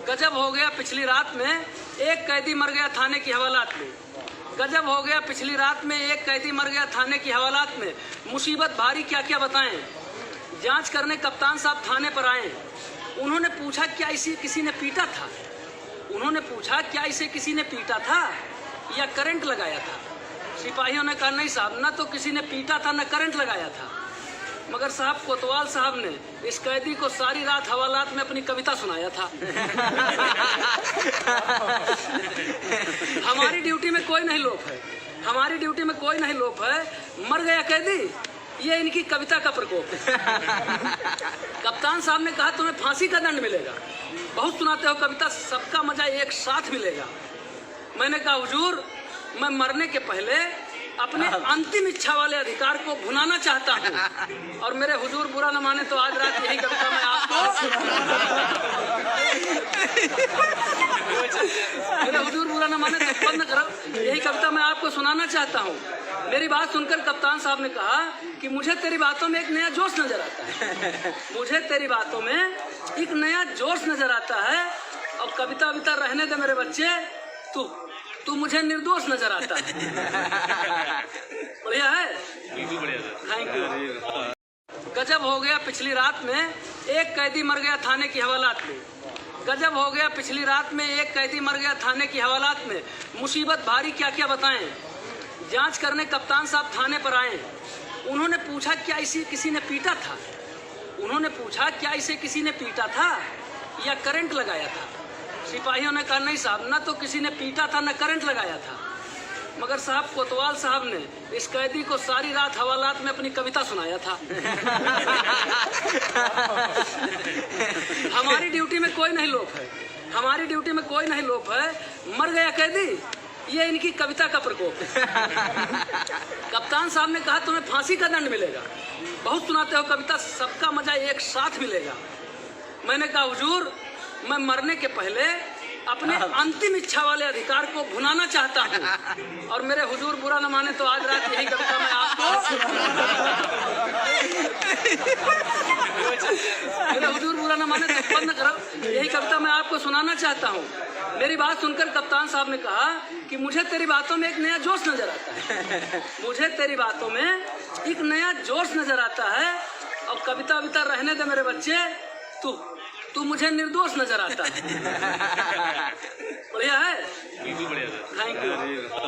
गजब हो गया पिछली रात में एक कैदी मर गया थाने की हवालात में। गजब हो गया पिछली रात में एक कैदी मर गया थाने की हवालात में। मुसीबत भारी क्या क्या बताएं। जांच करने कप्तान साहब थाने पर आए। उन्होंने पूछा क्या इसे किसी ने पीटा था। उन्होंने पूछा क्या इसे किसी ने पीटा था या करंट लगाया था। सिपाहियों ने कहा नहीं साहब, न तो किसी ने पीटा था न करंट लगाया था। मगर साहब कोतवाल साहब ने इस कैदी को सारी रात हवालात में अपनी कविता सुनाया था। हमारी ड्यूटी में कोई नहीं लोप है, हमारी ड्यूटी में कोई नहीं लोप है। मर गया कैदी, ये इनकी कविता का प्रकोप है। कप्तान साहब ने कहा तुम्हें फांसी का दंड मिलेगा, बहुत सुनाते हो कविता, सबका मजा एक साथ मिलेगा। मैंने कहा हुजूर, मैं मरने के पहले अपने अंतिम इच्छा वाले अधिकार को भुनाना चाहता हूँ, और मेरे हुजूर बुरा न माने तो आज रात यही कविता मैं आपको मेरे हुजूर बुरा न माने तो बंद करो, यही कविता मैं आपको सुनाना चाहता हूँ। मेरी बात सुनकर कप्तान साहब ने कहा कि मुझे तेरी बातों में एक नया जोश नजर आता है, मुझे तेरी बातों में एक नया जोश नजर आता है। और कविता विता रहने दे मेरे बच्चे, तू मुझे निर्दोष नजर आता है। बढ़िया है, थैंक यू। गजब हो गया पिछली रात में एक कैदी मर गया थाने की हवालात में। गजब हो गया पिछली रात में एक कैदी मर गया थाने की हवालात में। मुसीबत भारी क्या क्या बताएं। जांच करने कप्तान साहब थाने पर आए। उन्होंने पूछा क्या इसे किसी ने पीटा था। उन्होंने पूछा क्या इसे किसी ने पीटा था या करंट लगाया था। सिपाहियों ने कहा नहीं साहब, न तो किसी ने पीटा था न करंट लगाया था। मगर साहब कोतवाल साहब ने इस कैदी को सारी रात हवालात में अपनी कविता सुनाया था। हमारी ड्यूटी में कोई नहीं लोप है, हमारी ड्यूटी में कोई नहीं लोप है। मर गया कैदी, ये इनकी कविता का प्रकोप है। कप्तान साहब ने कहा तुम्हें फांसी का दंड मिलेगा, बहुत सुनाते हो कविता, सबका मजा एक साथ मिलेगा। मैंने कहा हुजूर, मैं मरने के पहले अपने अंतिम इच्छा वाले अधिकार को भुनाना चाहता हूँ, और मेरे हुजूर बुरा न माने तो आज रात यही कविता मैं आपको मेरे हुजूर बुरा न माने तो बंद करो, यही कविता मैं आपको सुनाना चाहता हूँ। मेरी बात सुनकर कप्तान साहब ने कहा कि मुझे तेरी बातों में एक नया जोश नजर आता है, मुझे तेरी बातों में एक नया जोश नजर आता है। और कविता विता रहने दे मेरे बच्चे, तू मुझे निर्दोष नजर आता है। बढ़िया है, थैंक यू।